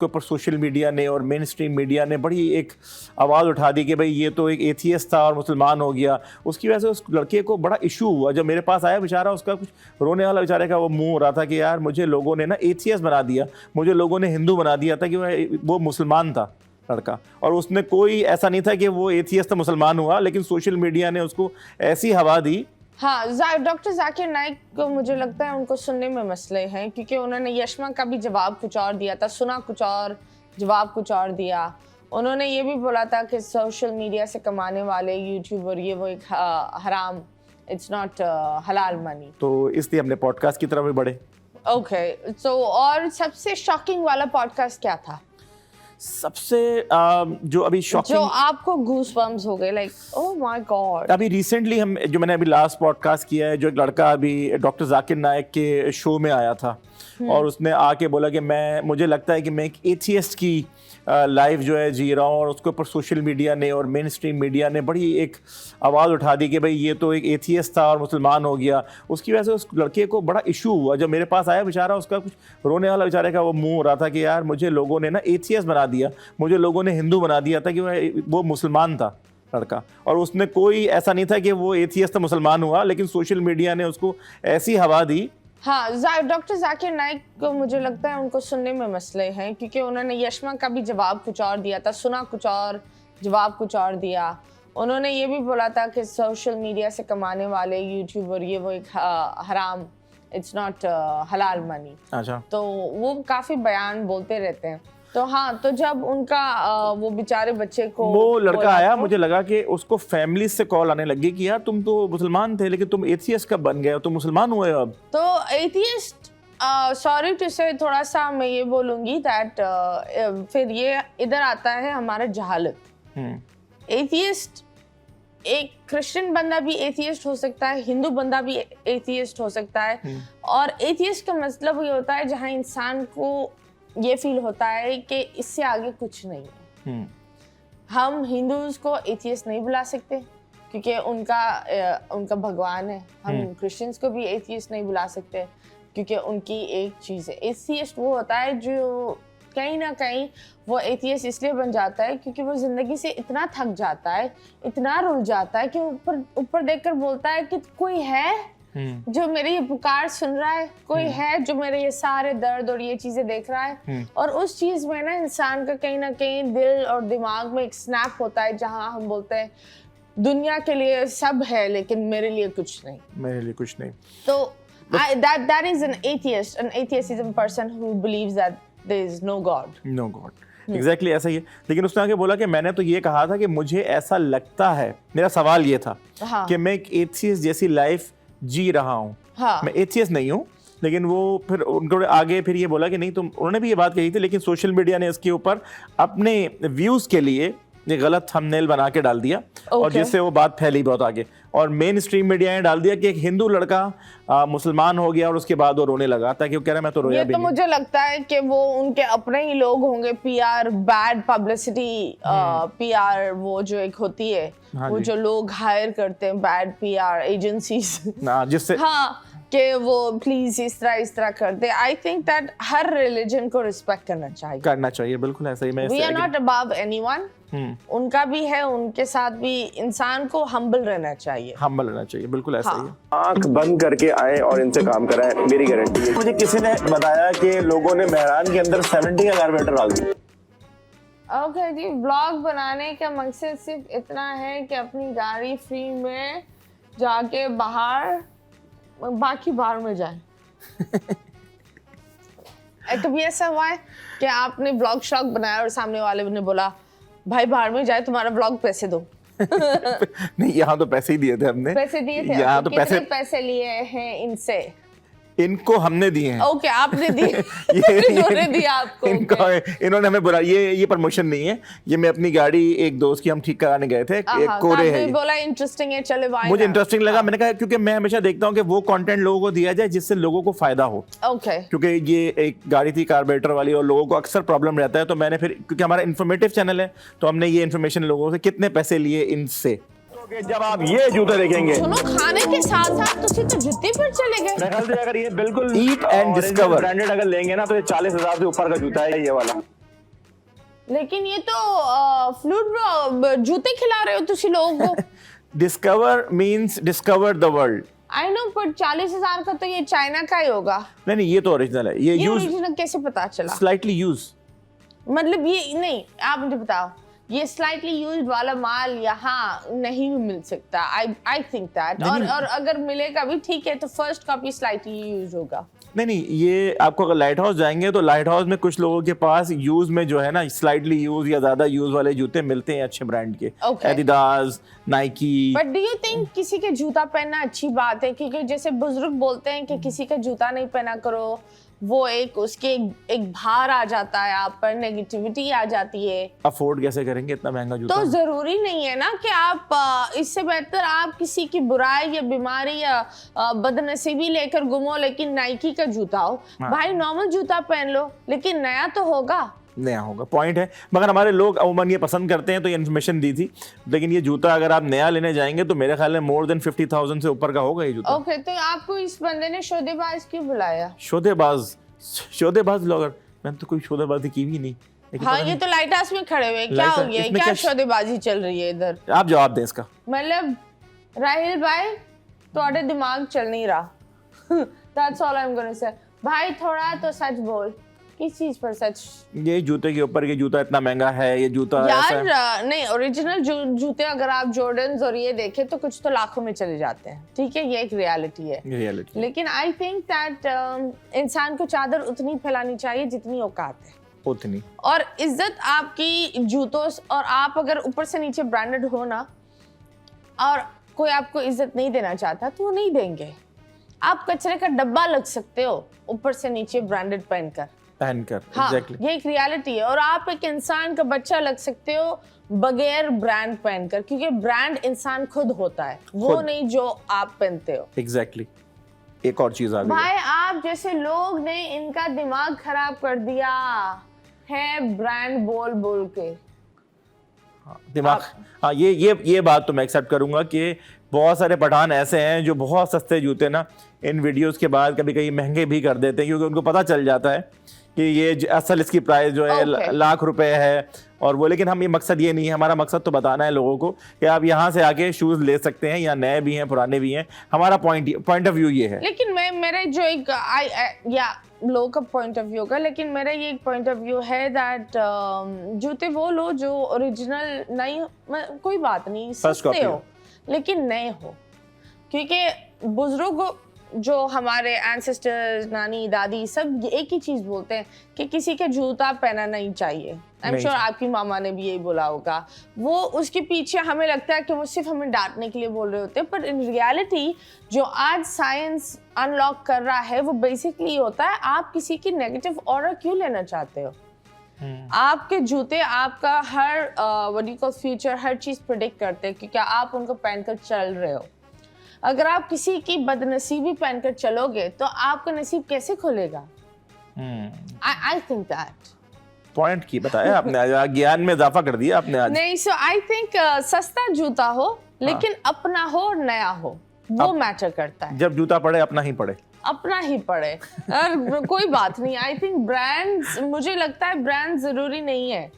के ऊपर social media ने और मेन स्ट्रीम मीडिया ने बड़ी एक आवाज़ उठा दी कि भाई ये तो एक एथियस्ट था और मुसलमान हो गया। उसकी वजह से उस लड़के को बड़ा इशू हुआ। जब मेरे पास आया बेचारा, उसका कुछ रोने वाला बेचारे का वो मुंह हो रहा था कि यार मुझे लोगों ने ना एथियस्ट बना दिया, मुझे लोगों ने हिंदू बना दिया था कि वो मुसलमान था लड़का, और उसने कोई ऐसा नहीं था कि वो एथियस्ट था मुसलमान हुआ, लेकिन सोशल मीडिया ने उसको ऐसी हवा दी। हाँ, डॉक्टर जाकिर नाइक को मुझे लगता है उनको सुनने में मसले हैं, क्योंकि उन्होंने यशमा का भी जवाब कुछ और दिया था, सुना कुछ और, जवाब कुछ और दिया। उन्होंने ये भी बोला था कि सोशल मीडिया से कमाने वाले यूट्यूबर ये वो एक हराम, इट्स नॉट हलाल मनी। तो इसलिए हमने पॉडकास्ट की तरफ भी बढ़े। ओके, तो और सबसे शॉकिंग वाला पॉडकास्ट क्या था? सबसे जो अभी शॉकिंग, जो आपको गूज़बम्प्स हो गए, लाइक ओह माय गॉड। अभी रिसेंटली मैंने अभी लास्ट पॉडकास्ट किया है, जो एक लड़का अभी डॉक्टर जाकिर नाइक के शो में आया था और उसने आके बोला कि मुझे लगता है कि मैं एक एथियस्ट की लाइफ जो है जी रहा हूँ, और उसके ऊपर सोशल मीडिया ने और मेन स्ट्रीम मीडिया ने बड़ी एक आवाज़ उठा दी कि भाई ये तो एक एथियस्ट था और मुसलमान हो गया। उसकी वजह से उस लड़के को बड़ा इशू हुआ। जब मेरे पास आया बेचारा, उसका कुछ रोने वाला बेचारे का वो मुंह हो रहा था कि यार मुझे लोगों ने ना एथियस्ट बना दिया, मुझे लोगों ने हिंदू बना दिया था कि वो मुसलमान था लड़का, और उसने कोई ऐसा नहीं था कि वो एथियस्ट था मुसलमान हुआ, लेकिन सोशल मीडिया ने उसको ऐसी हवा दी। हाँ, डॉक्टर जाकिर नाइक को मुझे लगता है उनको सुनने में मसले हैं, क्योंकि उन्होंने यशमा का भी जवाब कुछ और दिया था, सुना कुछ और, जवाब कुछ और दिया। उन्होंने ये भी बोला था कि सोशल मीडिया से कमाने वाले यूट्यूबर ये वो एक हराम, इट्स नॉट हलाल मनी। अच्छा, तो वो काफी बयान बोलते रहते हैं। तो हाँ, तो जब उनका वो बेचारे बच्चे को वो लड़का आया, मुझे लगा कि उसको फैमिली से कॉल आने लगी कि यार तुम तो मुसलमान थे, लेकिन तुम एथियस्ट कब बन गए, तुम मुसलमान हुए अब। तो एथियस्ट, सॉरी टू से, थोड़ा सा मैं ये बोलूंगी दैट फिर ये इधर आता है हमारा जहालत। एथियस्ट, एक क्रिश्चियन बंदा भी एथियस्ट हो सकता है, हिंदू बंदा भी एथियस्ट हो सकता है, और एथियस्ट का मतलब ये होता है जहाँ इंसान को ये फील होता है कि इससे आगे कुछ नहीं है। हम हिंदूज को एथियस्ट नहीं बुला सकते क्योंकि उनका भगवान है। हम क्रिश्चियंस को भी एथियस्ट नहीं बुला सकते क्योंकि उनकी एक चीज़ है। एथियस्ट वो होता है जो कहीं ना कहीं वो एथियस्ट इसलिए बन जाता है क्योंकि वो जिंदगी से इतना थक जाता है, इतना रुल जाता है कि ऊपर देखकर बोलता है कि कोई है जो मेरी ये पुकार सुन रहा है, कोई है जो मेरे ये सारे दर्द और ये चीजें देख रहा है। और उस चीज में ना इंसान का कहीं ना कहीं दिल और दिमाग में एक स्नैप होता है जहां हम बोलते हैं दुनिया के लिए सब है लेकिन मेरे लिए कुछ नहीं, मेरे लिए कुछ नहीं। तो that is an atheist. An atheist is a person who believes that there is no God. No God. Exactly ऐसा ही है। लेकिन उसने आगे बोला कि मैंने तो ये कहा था कि मुझे ऐसा लगता है, मेरा सवाल ये था कि मैं एक एथियस्ट जैसी लाइफ जी रहा हूँ। हाँ। मैं एथियस्ट नहीं हूँ, लेकिन वो फिर उनको आगे फिर ये बोला कि नहीं, तुम, उन्होंने भी ये बात कही थी, लेकिन सोशल मीडिया ने इसके ऊपर अपने व्यूज़ के लिए ये गलत थंबनेल बना के डाल दिया और जिससे वो बात फैली बहुत आगे, और मेन स्ट्रीम मीडिया ने डाल दिया कि एक हिंदू लड़का मुसलमान हो गया और उसके बाद वो रोने लगा, ताकि वो कह रहा मैं तो रोया भी नहीं। मुझे लगता है कि वो उनके अपने ही लोग होंगे, पीआर, बैड पब्लिसिटी, पीआर वो जो एक होती है, वो जो लोग हायर करते हैं बैड पीआर एजेंसीज, जिससे हाँ कि वो प्लीज इस तरह करते। आई थिंक दैट हर रिलीजन को रिस्पेक्ट करना चाहिए। बिल्कुल ऐसा ही। We are not above anyone. उनका भी है, उनके साथ भी इंसान को हम्बल रहना चाहिए। बिल्कुल ऐसा ही है। आंख बंद करके आए और इनसे काम कराएं, मेरी गारंटी है। मुझे किसी ने बताया कि लोगों ने मेहरान के अंदर 70 का कार्बोरेटर डाल दिया। ओके जी, ब्लॉग बनाने का मकसद सिर्फ इतना है कि अपनी गाड़ी फ्री में जाके बाहर, बाकी बाहर में जाए। कभी ऐसा हुआ है कि आपने ब्लॉग शॉग बनाया और सामने वाले ने बोला भाई बाहर में जाए, तुम्हारा ब्लॉग पैसे दो? नहीं, यहाँ तो पैसे ही दिए थे हमने। पैसे दिए थे? यहाँ तो पैसे लिए हैं इनसे? इनको हमने दिए हैं। ओके, आपने दिए। इन्होंने दिया आपको? इन्होंने हमें बोला ये प्रमोशन नहीं है, ये मैं अपनी गाड़ी एक दोस्त की हम ठीक कराने गए थे, एक कोरे है। बोला इंटरेस्टिंग है, चले भाई। मुझे इंटरेस्टिंग लगा, मैंने कहा क्योंकि मैं हमेशा देखता हूँ कि वो कंटेंट लोगों को दिया जाए जिससे लोगों को फायदा हो। ओके। क्योंकि ये एक गाड़ी थी कार्बोरेटर वाली और लोगों को अक्सर प्रॉब्लम रहता है, तो मैंने फिर, क्योंकि हमारा इन्फॉर्मेटिव चैनल है, तो हमने ये इन्फॉर्मेशन लोगों से कितने पैसे लिए इनसे। जब आप ये जूते देखेंगे, सुनो, खाने के साथ साथ तुसी तो जूते पर चले गए। अगर ये बिल्कुल ईट एंड डिस्कवर ब्रांडेड अगर लेंगे ना तो ये 40,000 से ऊपर का जूता है ये वाला। लेकिन ये तो फ्लूट जूते खिला रहे हो तुसी लोगों को। Discover means discover the world. I know, पर 40,000 का तो ये चाइना का ही होगा। नहीं ये तो ओरिजिनल है। ये यूज ओरिजिनल कैसे पता चला? स्लाइटली यूज, मतलब ये नहीं, आप मुझे बताओ, ये स्लाइटली यूज्ड वाला माल यहाँ नहीं मिल सकता। आई थिंक दैट, और अगर मिलेगा भी ठीक है, तो फर्स्ट कॉपी स्लाइटली यूज होगा। नहीं ये आपको अगर लाइट हाउस जाएंगे तो लाइट हाउस में कुछ लोगों के पास यूज में जो है ना स्लाइटली यूज या ज्यादा यूज वाले जूते मिलते हैं अच्छे ब्रांड के, Adidas, Nike. But do you think किसी के जूता पहनना अच्छी बात है? क्योंकि जैसे बुजुर्ग बोलते हैं कि किसी का जूता नहीं पहना करो, वो उसके एक भार आ जाता है आप पर, नेगेटिविटी आ जाती है। अफोर्ड कैसे करेंगे इतना महंगा जूता? तो जरूरी नहीं है ना कि आप इससे बेहतर आप किसी की बुराई या बीमारी या बदनसीबी लेकर घूमो, लेकिन नाइकी का जूता हो। भाई नॉर्मल जूता पहन लो, लेकिन नया तो होगा। नया होगा, पॉइंट है। मगर हमारे लोग अमूमन ये पसंद करते हैं, तो ये इन्फॉर्मेशन दी थी। लेकिन ये जूता अगर आप नया लेने जाएंगे तो मेरे ख्याल में मोर देन 50,000 से ऊपर का होगा ये जूता। ओके, तो आपको इस बंदे ने शोदेबाज क्यों बुलाया? शोदेबाज ब्लॉगर? मैंने तो कोई शोदेबाजी की भी नहीं। हाँ, ये तो लाइट हाउस में खड़े हुए, क्या हो गया? क्या शोदेबाजी चल रही है इधर? आप जवाब दें इसका। मतलब राहिल भाई, थोड़ा दिमाग चल नहीं रहा। That's all I'm gonna say। भाई थोड़ा तो सच बोल। किस चीज पर सच? ये जूते के ऊपर, ये जूता इतना महंगा है, ये जूता यार नहीं, ओरिजिनल जूते अगर आप जॉर्डन्स और ये देखें तो कुछ तो लाखों में चले जाते हैं, ठीक है, ये एक रियलिटी है। लेकिन आई थिंक दैट इंसान को चादर उतनी फैलानी चाहिए जितनी औकात है, उतनी। और इज्जत आपकी जूतों, और आप अगर ऊपर से नीचे ब्रांडेड हो ना, और कोई आपको इज्जत नहीं देना चाहता तो वो नहीं देंगे। आप कचरे का डब्बा लग सकते हो ऊपर से नीचे ब्रांडेड पहनकर। हाँ, exactly। ये एक रियलिटी है। और आप एक इंसान का बच्चा लग सकते हो बगैर ब्रांड पहनकर, क्योंकि ब्रांड इंसान खुद होता है, वो नहीं जो आप पहनते हो। एग्जैक्टली। एक और चीज आ गई भाई, आप जैसे लोग ने इनका दिमाग खराब कर दिया है ब्रांड बोल बोल के। दिमाग, हाँ ये बात तो मैं एक्सेप्ट करूंगा कि बहुत सारे पठान ऐसे हैं जो बहुत सस्ते जूते ना इन वीडियोस के बाद कभी कभी महंगे भी कर देते हैं, क्योंकि उनको पता चल जाता है कि ये असल इसकी प्राइस जो है लाख रुपए है और वो। लेकिन हम ये मकसद ये नहीं है, हमारा मकसद तो बताना है लोगों को कि आप यहाँ से आके शूज ले सकते हैं, या नए भी हैं पुराने भी हैं। हमारा पॉइंट ऑफ व्यू ये है। लेकिन मेरे जो एक या लोगों का पॉइंट ऑफ व्यू होगा, लेकिन मेरा ये एक पॉइंट ऑफ व्यू है दैट जूते वो लो जो ओरिजिनल नहीं, कोई बात नहीं, सस्ते हो लेकिन नए हो। क्योंकि बुजुर्ग जो हमारे एंसेस्टर्स, नानी दादी सब एक ही चीज बोलते हैं कि किसी के जूता पहनना नहीं चाहिए। आई एम श्योर आपकी मामा ने भी यही बोला होगा। वो उसके पीछे हमें लगता है कि वो सिर्फ हमें डांटने के लिए बोल रहे होते हैं, पर इन रियलिटी जो आज साइंस अनलॉक कर रहा है वो बेसिकली होता है आप किसी की नेगेटिव ऑरा क्यों लेना चाहते हो। आपके जूते आपका हर व्हाट यू कॉल फ्यूचर, हर चीज प्रेडिक्ट करते हैं, क्योंकि आप उनको पहनकर चल रहे हो। अगर आप किसी की बदनसीबी पहनकर चलोगे तो आपका नसीब कैसे खुलेगा? आई थिंक दैट पॉइंट की बताया आपने, ज्ञान में इजाफा कर दिया आपने आज। नहीं, सो आई थिंक सस्ता जूता हो लेकिन अपना हो और नया हो, वो मैटर करता है। जब जूता पड़े अपना ही पड़े, अपना ही पड़े। और कोई बात नहीं। आई थिंक ब्रांड्स, मुझे लगता है ब्रांड जरूरी नहीं है।